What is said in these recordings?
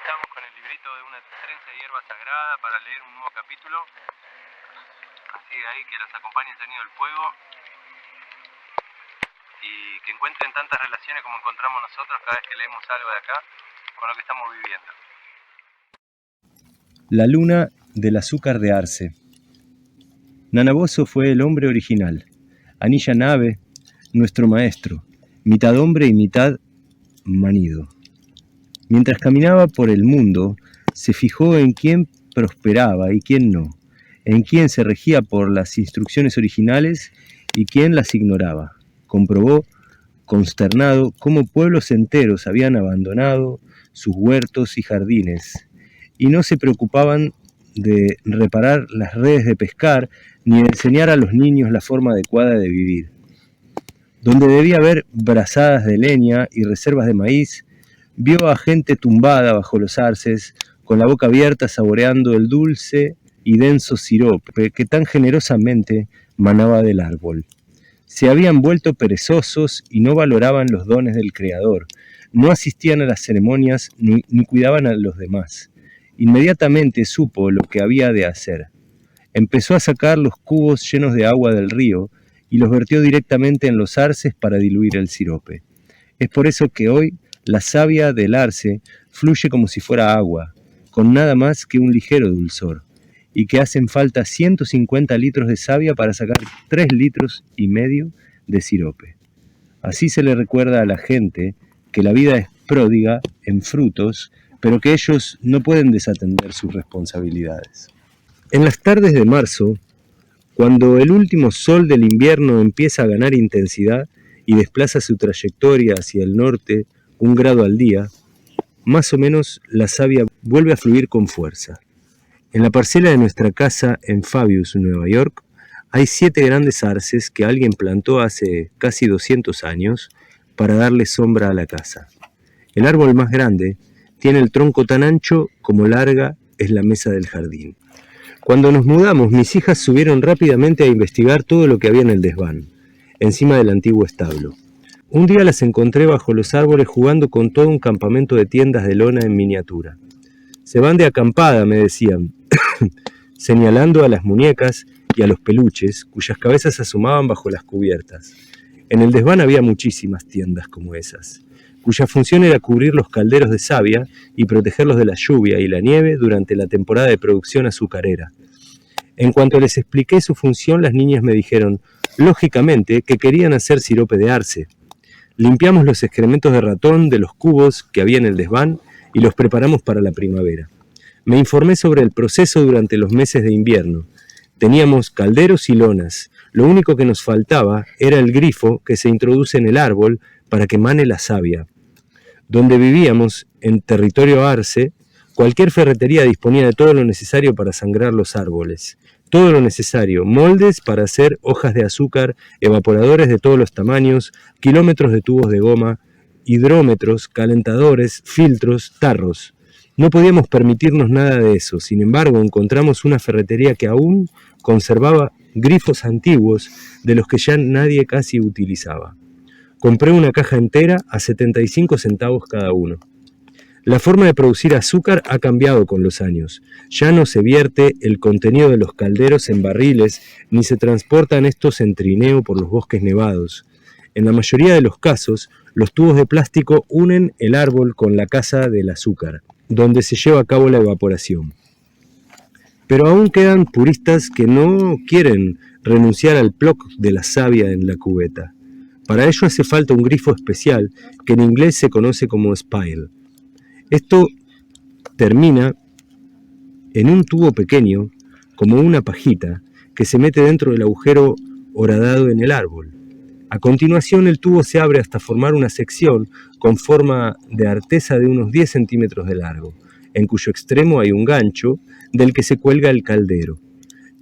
estamos con el librito de una trenza de hierba sagrada para leer un nuevo capítulo. Así de ahí que los acompañe el sonido del fuego y que encuentren tantas relaciones como encontramos nosotros cada vez que leemos algo de acá con lo que estamos viviendo. La luna del azúcar de Arce. Nanaboso fue el hombre original, Anilla Nave, nuestro maestro, mitad hombre y mitad manido. Mientras caminaba por el mundo, se fijó en quién prosperaba y quién no, en quién se regía por las instrucciones originales y quién las ignoraba. Comprobó, consternado, cómo pueblos enteros habían abandonado sus huertos y jardines y no se preocupaban de reparar las redes de pescar ni de enseñar a los niños la forma adecuada de vivir. Donde debía haber brazadas de leña y reservas de maíz, vio a gente tumbada bajo los arces, con la boca abierta saboreando el dulce y denso sirope que tan generosamente manaba del árbol. Se habían vuelto perezosos y no valoraban los dones del Creador, no asistían a las ceremonias ni cuidaban a los demás. Inmediatamente supo lo que había de hacer. Empezó a sacar los cubos llenos de agua del río y los vertió directamente en los arces para diluir el sirope. Es por eso que hoy la savia del arce fluye como si fuera agua, con nada más que un ligero dulzor, y que hacen falta 150 litros de savia para sacar 3,5 litros de sirope. Así se le recuerda a la gente que la vida es pródiga en frutos, pero que ellos no pueden desatender sus responsabilidades. En las tardes de marzo, cuando el último sol del invierno empieza a ganar intensidad y desplaza su trayectoria hacia el norte 1 grado al día, más o menos la savia vuelve a fluir con fuerza. En la parcela de nuestra casa en Fabius, Nueva York, hay 7 grandes arces que alguien plantó hace casi 200 años para darle sombra a la casa. El árbol más grande tiene el tronco tan ancho como larga es la mesa del jardín. Cuando nos mudamos, mis hijas subieron rápidamente a investigar todo lo que había en el desván, encima del antiguo establo. Un día las encontré bajo los árboles jugando con todo un campamento de tiendas de lona en miniatura. Se van de acampada, me decían, señalando a las muñecas y a los peluches, cuyas cabezas asomaban bajo las cubiertas. En el desván había muchísimas tiendas como esas, cuya función era cubrir los calderos de savia y protegerlos de la lluvia y la nieve durante la temporada de producción azucarera. En cuanto les expliqué su función, las niñas me dijeron, lógicamente, que querían hacer sirope de arce. Limpiamos los excrementos de ratón de los cubos que había en el desván y los preparamos para la primavera. Me informé sobre el proceso durante los meses de invierno. Teníamos calderos y lonas. Lo único que nos faltaba era el grifo que se introduce en el árbol para que mane la savia. Donde vivíamos, en territorio arce, cualquier ferretería disponía de todo lo necesario para sangrar los árboles. Todo lo necesario, moldes para hacer hojas de azúcar, evaporadores de todos los tamaños, kilómetros de tubos de goma, hidrómetros, calentadores, filtros, tarros. No podíamos permitirnos nada de eso, sin embargo encontramos una ferretería que aún conservaba grifos antiguos de los que ya nadie casi utilizaba. Compré una caja entera a 75 centavos cada uno. La forma de producir azúcar ha cambiado con los años. Ya no se vierte el contenido de los calderos en barriles, ni se transportan estos en trineo por los bosques nevados. En la mayoría de los casos, los tubos de plástico unen el árbol con la casa del azúcar, donde se lleva a cabo la evaporación. Pero aún quedan puristas que no quieren renunciar al ploc de la savia en la cubeta. Para ello hace falta un grifo especial que en inglés se conoce como spile. Esto termina en un tubo pequeño, como una pajita, que se mete dentro del agujero horadado en el árbol. A continuación el tubo se abre hasta formar una sección con forma de artesa de unos 10 centímetros de largo, en cuyo extremo hay un gancho del que se cuelga el caldero.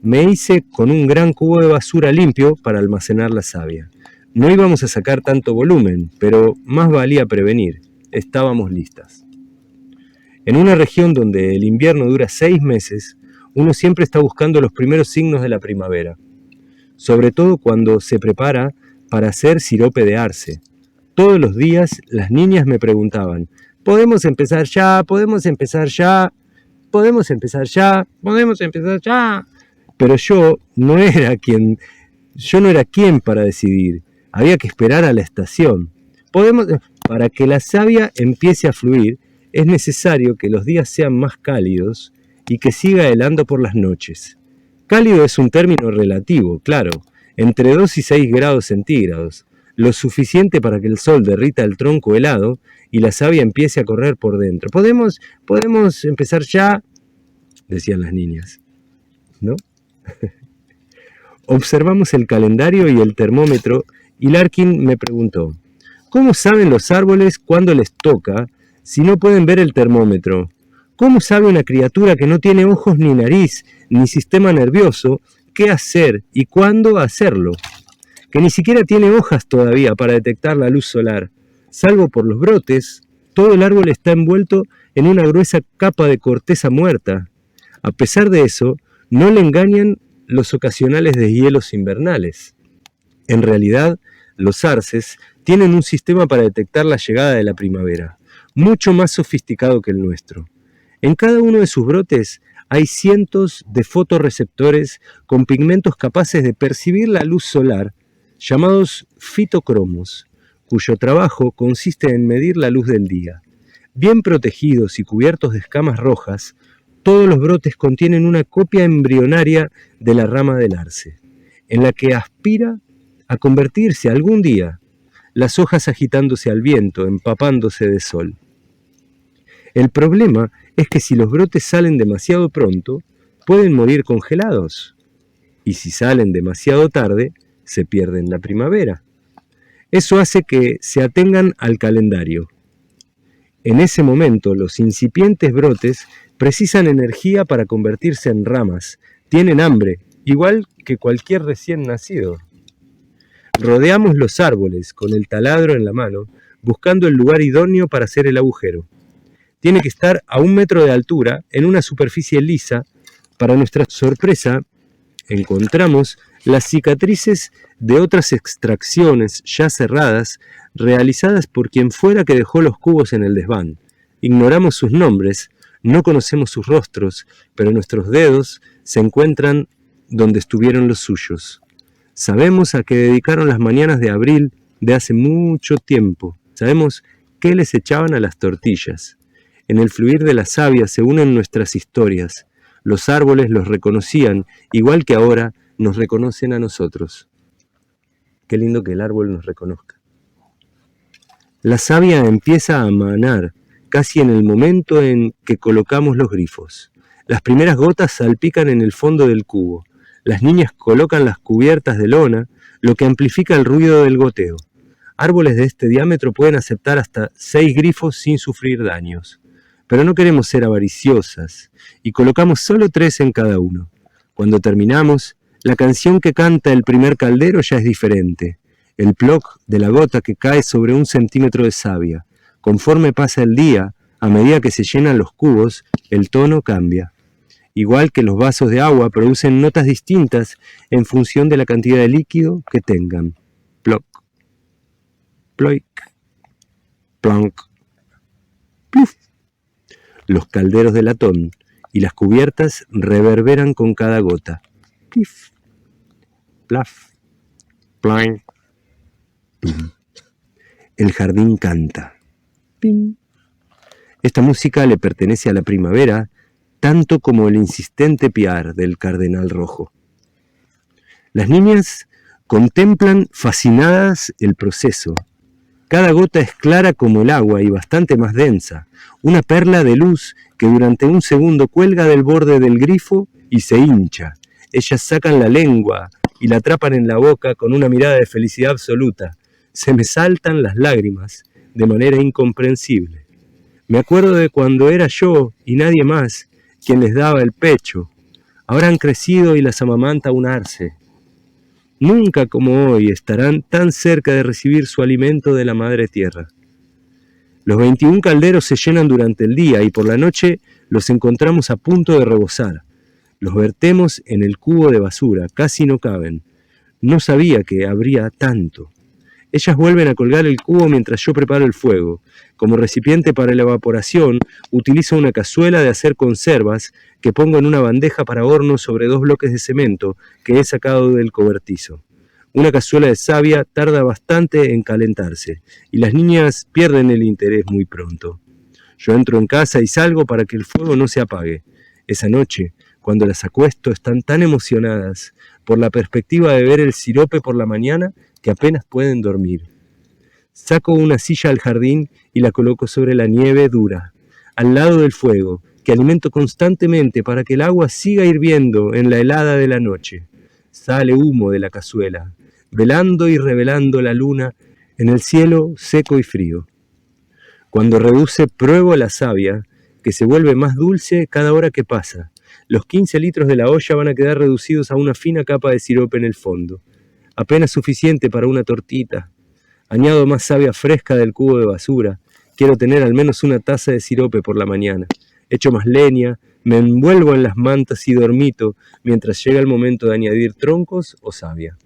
Me hice con un gran cubo de basura limpio para almacenar la savia. No íbamos a sacar tanto volumen, pero más valía prevenir. Estábamos listas. En una región donde el invierno dura 6 meses, uno siempre está buscando los primeros signos de la primavera, sobre todo cuando se prepara para hacer sirope de arce. Todos los días las niñas me preguntaban, Podemos empezar ya, podemos empezar ya, podemos empezar ya, podemos empezar ya. Pero yo no era quien para decidir. Había que esperar a la estación. Para que la savia empiece a fluir, es necesario que los días sean más cálidos y que siga helando por las noches. Cálido es un término relativo, claro, entre 2 y 6 grados centígrados, lo suficiente para que el sol derrita el tronco helado y la savia empiece a correr por dentro. Podemos empezar ya, decían las niñas, ¿no? Observamos el calendario y el termómetro y Larkin me preguntó, ¿cómo saben los árboles cuándo les toca si no pueden ver el termómetro? ¿Cómo sabe una criatura que no tiene ojos ni nariz ni sistema nervioso qué hacer y cuándo hacerlo? Que ni siquiera tiene hojas todavía para detectar la luz solar. Salvo por los brotes, todo el árbol está envuelto en una gruesa capa de corteza muerta. A pesar de eso, no le engañan los ocasionales deshielos invernales. En realidad, los arces tienen un sistema para detectar la llegada de la primavera, mucho más sofisticado que el nuestro. En cada uno de sus brotes hay cientos de fotorreceptores con pigmentos capaces de percibir la luz solar, llamados fitocromos, cuyo trabajo consiste en medir la luz del día. Bien protegidos y cubiertos de escamas rojas, todos los brotes contienen una copia embrionaria de la rama del arce, en la que aspira a convertirse algún día, las hojas agitándose al viento, empapándose de sol. El problema es que si los brotes salen demasiado pronto, pueden morir congelados, y si salen demasiado tarde, se pierden la primavera. Eso hace que se atengan al calendario. En ese momento, los incipientes brotes precisan energía para convertirse en ramas, tienen hambre, igual que cualquier recién nacido. Rodeamos los árboles con el taladro en la mano, buscando el lugar idóneo para hacer el agujero. Tiene que estar a 1 metro de altura, en una superficie lisa. Para nuestra sorpresa, encontramos las cicatrices de otras extracciones ya cerradas, realizadas por quien fuera que dejó los cubos en el desván. Ignoramos sus nombres, no conocemos sus rostros, pero nuestros dedos se encuentran donde estuvieron los suyos. Sabemos a qué dedicaron las mañanas de abril de hace mucho tiempo. Sabemos qué les echaban a las tortillas. En el fluir de la savia se unen nuestras historias. Los árboles los reconocían, igual que ahora nos reconocen a nosotros. Qué lindo que el árbol nos reconozca. La savia empieza a manar casi en el momento en que colocamos los grifos. Las primeras gotas salpican en el fondo del cubo. Las niñas colocan las cubiertas de lona, lo que amplifica el ruido del goteo. Árboles de este diámetro pueden aceptar hasta 6 grifos sin sufrir daños. Pero no queremos ser avariciosas y colocamos solo 3 en cada uno. Cuando terminamos, la canción que canta el primer caldero ya es diferente. El ploc de la gota que cae sobre 1 centímetro de savia. Conforme pasa el día, a medida que se llenan los cubos, el tono cambia. Igual que los vasos de agua producen notas distintas en función de la cantidad de líquido que tengan. Ploc, ploic, plonk, pluf. Los calderos de latón y las cubiertas reverberan con cada gota. Pif, plaf, plain. El jardín canta. Ping. Esta música le pertenece a la primavera, tanto como el insistente piar del cardenal rojo. Las niñas contemplan fascinadas el proceso. Cada gota es clara como el agua y bastante más densa, una perla de luz que durante 1 segundo cuelga del borde del grifo y se hincha. Ellas sacan la lengua y la atrapan en la boca con una mirada de felicidad absoluta. Se me saltan las lágrimas de manera incomprensible. Me acuerdo de cuando era yo y nadie más quien les daba el pecho. Ahora han crecido y las amamanta un arce. Nunca como hoy estarán tan cerca de recibir su alimento de la madre tierra. Los 21 calderos se llenan durante el día y por la noche los encontramos a punto de rebosar. Los vertemos en el cubo de basura, casi no caben. No sabía que habría tanto. Ellas vuelven a colgar el cubo mientras yo preparo el fuego. Como recipiente para la evaporación, utilizo una cazuela de hacer conservas que pongo en una bandeja para horno sobre 2 bloques de cemento que he sacado del cobertizo. Una cazuela de savia tarda bastante en calentarse y las niñas pierden el interés muy pronto. Yo entro en casa y salgo para que el fuego no se apague. Esa noche, cuando las acuesto, están tan emocionadas por la perspectiva de ver el sirope por la mañana que apenas pueden dormir. Saco una silla al jardín y la coloco sobre la nieve dura, al lado del fuego, que alimento constantemente para que el agua siga hirviendo en la helada de la noche. Sale humo de la cazuela, velando y revelando la luna en el cielo seco y frío. Cuando reduce, pruebo la savia, que se vuelve más dulce cada hora que pasa. Los 15 litros de la olla van a quedar reducidos a una fina capa de sirope en el fondo. Apenas suficiente para una tortita. Añado más savia fresca del cubo de basura. Quiero tener al menos una taza de sirope por la mañana. Echo más leña, me envuelvo en las mantas y dormito mientras llega el momento de añadir troncos o savia.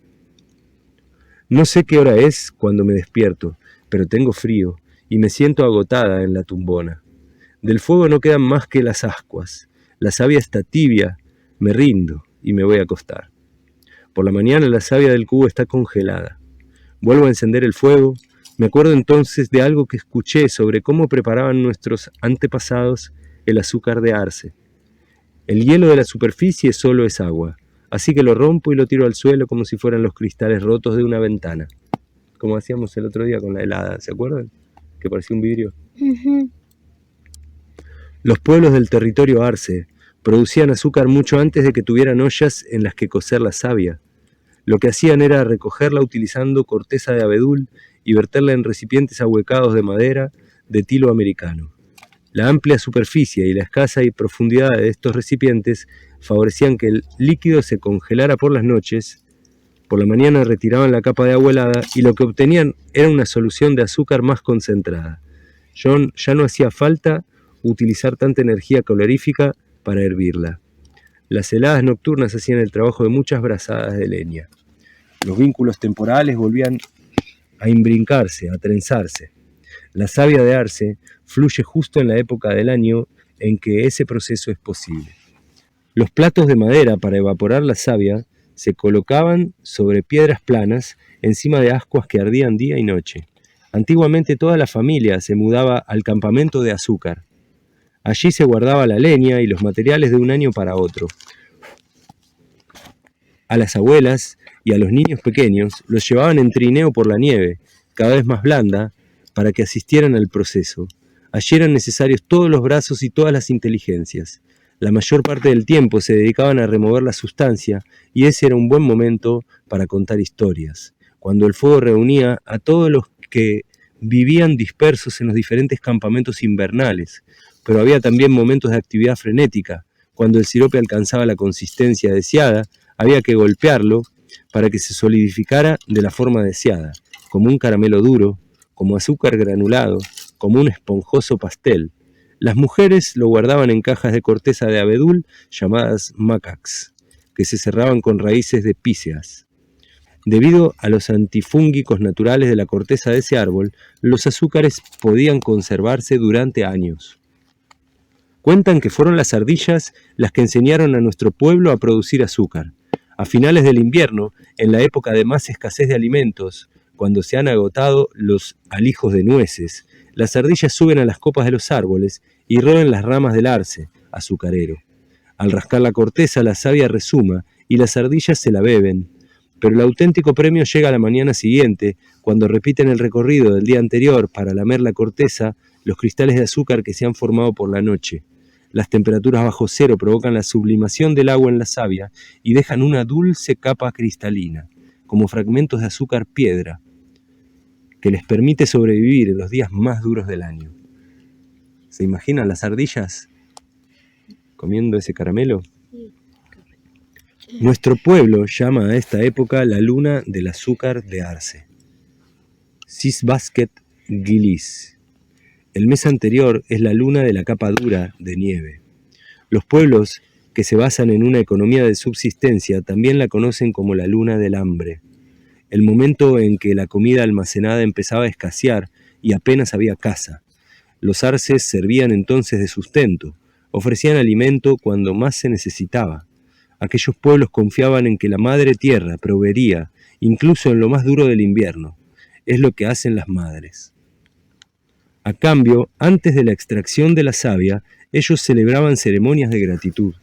No sé qué hora es cuando me despierto, pero tengo frío y me siento agotada en la tumbona. Del fuego no quedan más que las ascuas. La savia está tibia, me rindo y me voy a acostar. Por la mañana la savia del cubo está congelada. Vuelvo a encender el fuego. Me acuerdo entonces de algo que escuché sobre cómo preparaban nuestros antepasados el azúcar de arce. El hielo de la superficie solo es agua, así que lo rompo y lo tiro al suelo como si fueran los cristales rotos de una ventana. Como hacíamos el otro día con la helada, ¿se acuerdan? Que parecía un vidrio. Los pueblos del territorio arce producían azúcar mucho antes de que tuvieran ollas en las que cocer la savia. Lo que hacían era recogerla utilizando corteza de abedul y verterla en recipientes ahuecados de madera de tilo americano. La amplia superficie y la escasa profundidad de estos recipientes favorecían que el líquido se congelara por las noches. Por la mañana retiraban la capa de agua helada y lo que obtenían era una solución de azúcar más concentrada. Ya no hacía falta utilizar tanta energía calorífica para hervirla. Las heladas nocturnas hacían el trabajo de muchas brazadas de leña. Los vínculos temporales volvían a imbrincarse, a trenzarse. La savia de arce fluye justo en la época del año en que ese proceso es posible. Los platos de madera para evaporar la savia se colocaban sobre piedras planas encima de ascuas que ardían día y noche. Antiguamente toda la familia se mudaba al campamento de azúcar. Allí se guardaba la leña y los materiales de un año para otro. A las abuelas y a los niños pequeños los llevaban en trineo por la nieve, cada vez más blanda, para que asistieran al proceso. Allí eran necesarios todos los brazos y todas las inteligencias. La mayor parte del tiempo se dedicaban a remover la sustancia y ese era un buen momento para contar historias, cuando el fuego reunía a todos los que vivían dispersos en los diferentes campamentos invernales, pero había también momentos de actividad frenética. Cuando el sirope alcanzaba la consistencia deseada, había que golpearlo para que se solidificara de la forma deseada, como un caramelo duro, como azúcar granulado, como un esponjoso pastel. Las mujeres lo guardaban en cajas de corteza de abedul llamadas macaques, que se cerraban con raíces de píceas. Debido a los antifúngicos naturales de la corteza de ese árbol, los azúcares podían conservarse durante años. Cuentan que fueron las ardillas las que enseñaron a nuestro pueblo a producir azúcar. A finales del invierno, en la época de más escasez de alimentos, cuando se han agotado los alijos de nueces, las ardillas suben a las copas de los árboles y roen las ramas del arce, azucarero. Al rascar la corteza, la savia resuma y las ardillas se la beben. Pero el auténtico premio llega a la mañana siguiente, cuando repiten el recorrido del día anterior para lamer la corteza, los cristales de azúcar que se han formado por la noche. Las temperaturas bajo cero provocan la sublimación del agua en la savia y dejan una dulce capa cristalina, como fragmentos de azúcar piedra, que les permite sobrevivir en los días más duros del año. ¿Se imaginan las ardillas comiendo ese caramelo? Nuestro pueblo llama a esta época la luna del azúcar de arce, Sisbasket Gilis. El mes anterior es la luna de la capa dura de nieve. Los pueblos que se basan en una economía de subsistencia también la conocen como la luna del hambre. el momento en que la comida almacenada empezaba a escasear y apenas había caza. Los arces servían entonces de sustento, ofrecían alimento cuando más se necesitaba. Aquellos pueblos confiaban en que la madre tierra proveería, incluso en lo más duro del invierno. Es lo que hacen las madres. A cambio, antes de la extracción de la savia, ellos celebraban ceremonias de gratitud.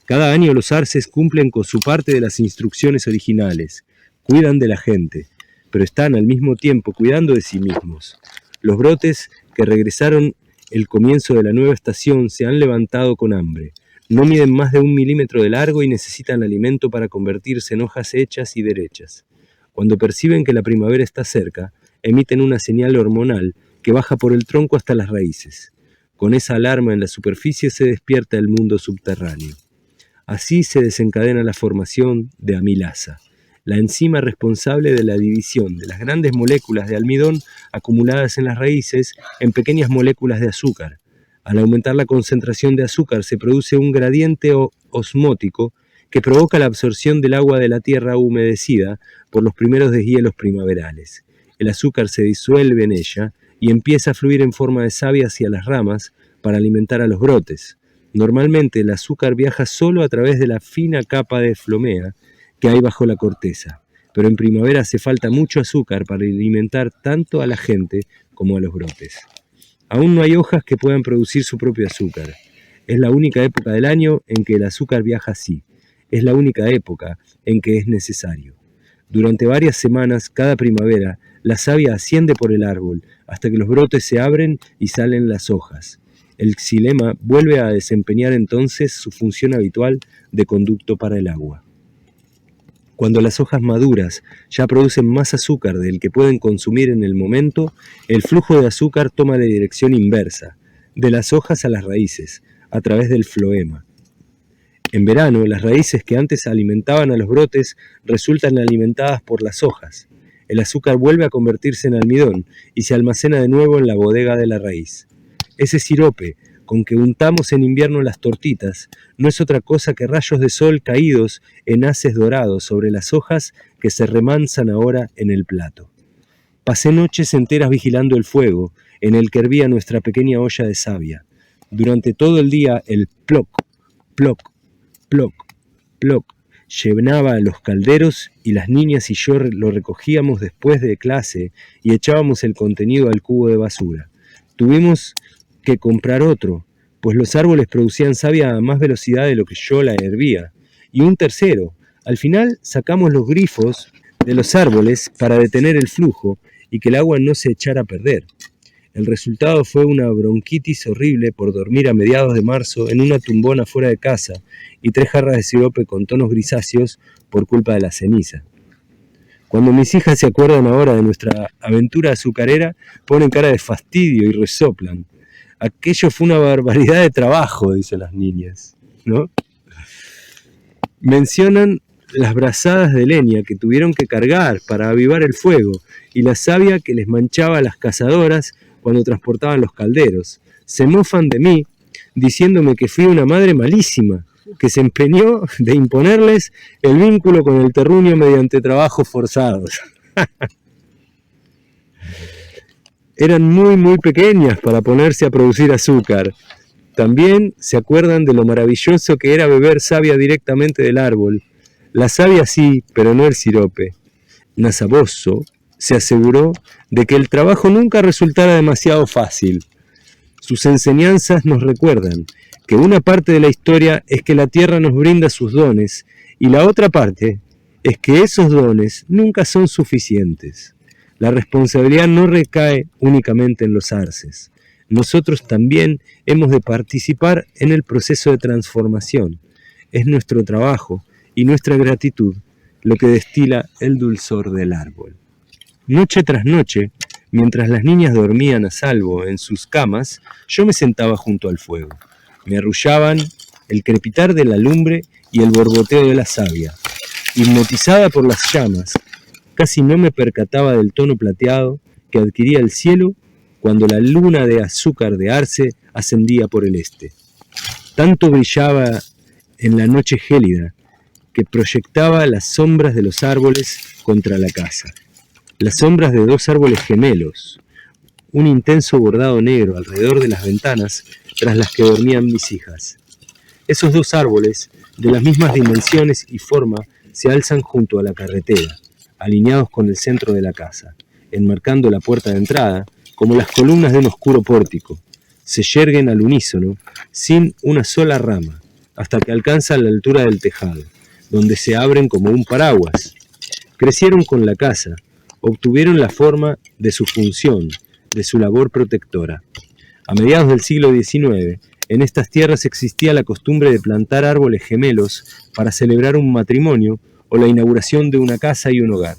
Cada año los arces cumplen con su parte de las instrucciones originales, cuidan de la gente, pero están al mismo tiempo cuidando de sí mismos. Los brotes que regresaron el comienzo de la nueva estación se han levantado con hambre. No miden más de 1 milímetro de largo y necesitan alimento para convertirse en hojas hechas y derechas. Cuando perciben que la primavera está cerca, emiten una señal hormonal que baja por el tronco hasta las raíces. Con esa alarma en la superficie se despierta el mundo subterráneo. Así se desencadena la formación de amilasa, la enzima responsable de la división de las grandes moléculas de almidón acumuladas en las raíces en pequeñas moléculas de azúcar. Al aumentar la concentración de azúcar se produce un gradiente osmótico que provoca la absorción del agua de la tierra humedecida por los primeros deshielos primaverales. El azúcar se disuelve en ella y empieza a fluir en forma de savia hacia las ramas para alimentar a los brotes. Normalmente el azúcar viaja solo a través de la fina capa de flomea que hay bajo la corteza, pero en primavera hace falta mucho azúcar para alimentar tanto a la gente como a los brotes. Aún no hay hojas que puedan producir su propio azúcar. Es la única época del año en que el azúcar viaja así. Es la única época en que es necesario. Durante varias semanas, cada primavera, la savia asciende por el árbol hasta que los brotes se abren y salen las hojas. El xilema vuelve a desempeñar entonces su función habitual de conducto para el agua. Cuando las hojas maduras ya producen más azúcar del que pueden consumir en el momento, el flujo de azúcar toma la dirección inversa, de las hojas a las raíces, a través del floema. En verano, las raíces que antes alimentaban a los brotes resultan alimentadas por las hojas. El azúcar vuelve a convertirse en almidón y se almacena de nuevo en la bodega de la raíz. Ese sirope, con que untamos en invierno las tortitas, no es otra cosa que rayos de sol caídos en haces dorados sobre las hojas que se remansan ahora en el plato. Pasé noches enteras vigilando el fuego en el que hervía nuestra pequeña olla de savia. Durante todo el día el ploc, ploc, ploc, ploc llenaba a los calderos y las niñas y yo lo recogíamos después de clase y echábamos el contenido al cubo de basura. Tuvimos que comprar otro, pues los árboles producían savia a más velocidad de lo que yo la hervía, y un tercero. Al final sacamos los grifos de los árboles para detener el flujo y que el agua no se echara a perder. El resultado fue una bronquitis horrible por dormir a mediados de marzo en una tumbona fuera de casa y 3 jarras de sirope con tonos grisáceos por culpa de la ceniza. Cuando mis hijas se acuerdan ahora de nuestra aventura azucarera, ponen cara de fastidio y resoplan. Aquello fue una barbaridad de trabajo, dicen las niñas, ¿no? Mencionan las brazadas de leña que tuvieron que cargar para avivar el fuego y la savia que les manchaba a las cazadoras cuando transportaban los calderos. Se mofan de mí, diciéndome que fui una madre malísima, que se empeñó de imponerles el vínculo con el terruño mediante trabajos forzados. Eran muy pequeñas para ponerse a producir azúcar. También se acuerdan de lo maravilloso que era beber savia directamente del árbol. La savia sí, pero no el sirope. Nasaboso se aseguró de que el trabajo nunca resultara demasiado fácil. Sus enseñanzas nos recuerdan que una parte de la historia es que la tierra nos brinda sus dones y la otra parte es que esos dones nunca son suficientes. La responsabilidad no recae únicamente en los arces. Nosotros también hemos de participar en el proceso de transformación. Es nuestro trabajo y nuestra gratitud lo que destila el dulzor del árbol. Noche tras noche, mientras las niñas dormían a salvo en sus camas, yo me sentaba junto al fuego. Me arrullaban el crepitar de la lumbre y el borboteo de la savia. Hipnotizada por las llamas, casi no me percataba del tono plateado que adquiría el cielo cuando la luna de azúcar de arce ascendía por el este. Tanto brillaba en la noche gélida que proyectaba las sombras de los árboles contra la casa. Las sombras de dos árboles gemelos, un intenso bordado negro alrededor de las ventanas tras las que dormían mis hijas. Esos dos árboles, de las mismas dimensiones y forma, se alzan junto a la carretera, alineados con el centro de la casa, enmarcando la puerta de entrada, como las columnas de un oscuro pórtico. Se yerguen al unísono, sin una sola rama, hasta que alcanzan la altura del tejado, donde se abren como un paraguas. Crecieron con la casa, obtuvieron la forma de su función, de su labor protectora. A mediados del siglo XIX, en estas tierras existía la costumbre de plantar árboles gemelos para celebrar un matrimonio o la inauguración de una casa y un hogar.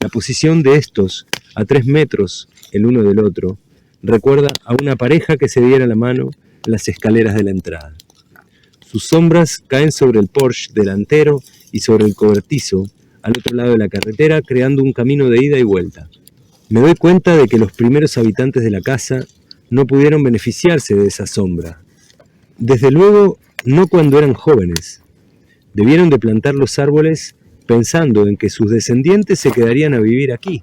La posición de estos, a 3 metros el uno del otro, recuerda a una pareja que se diera la mano en las escaleras de la entrada. Sus sombras caen sobre el porche delantero y sobre el cobertizo al otro lado de la carretera, creando un camino de ida y vuelta. Me doy cuenta de que los primeros habitantes de la casa no pudieron beneficiarse de esa sombra. Desde luego, no cuando eran jóvenes. Debieron de plantar los árboles pensando en que sus descendientes se quedarían a vivir aquí.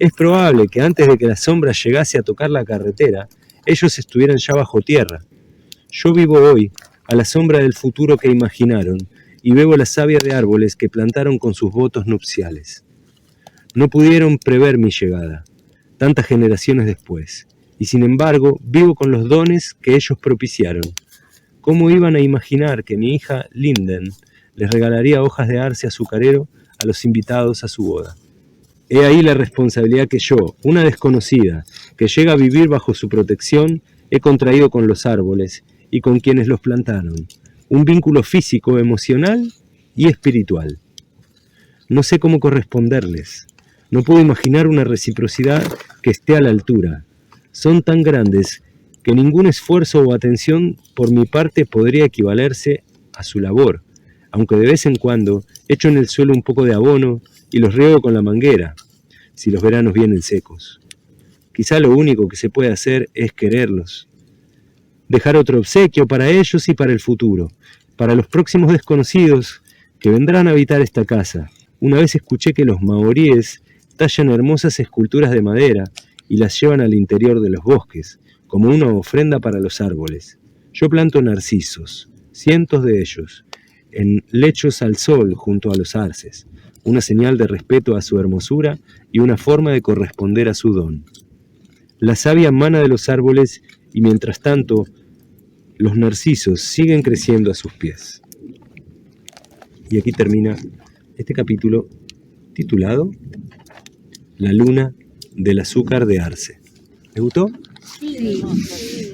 Es probable que antes de que la sombra llegase a tocar la carretera, ellos estuvieran ya bajo tierra. Yo vivo hoy a la sombra del futuro que imaginaron y bebo la savia de árboles que plantaron con sus votos nupciales. No pudieron prever mi llegada, tantas generaciones después, y sin embargo vivo con los dones que ellos propiciaron. ¿Cómo iban a imaginar que mi hija Linden les regalaría hojas de arce azucarero a los invitados a su boda? He ahí la responsabilidad que yo, una desconocida, que llega a vivir bajo su protección, he contraído con los árboles y con quienes los plantaron, un vínculo físico, emocional y espiritual. No sé cómo corresponderles. No puedo imaginar una reciprocidad que esté a la altura. Son tan grandes que ningún esfuerzo o atención por mi parte podría equivalerse a su labor, aunque de vez en cuando echo en el suelo un poco de abono y los riego con la manguera, si los veranos vienen secos. Quizá lo único que se puede hacer es quererlos. Dejar otro obsequio para ellos y para el futuro, para los próximos desconocidos que vendrán a habitar esta casa. Una vez escuché que los maoríes tallan hermosas esculturas de madera y las llevan al interior de los bosques, como una ofrenda para los árboles. Yo planto narcisos, cientos de ellos, en lechos al sol junto a los arces, una señal de respeto a su hermosura y una forma de corresponder a su don. La savia emana de los árboles y mientras tanto los narcisos siguen creciendo a sus pies. Y aquí termina este capítulo titulado La luna del azúcar de arce. ¿Te gustó? Sí.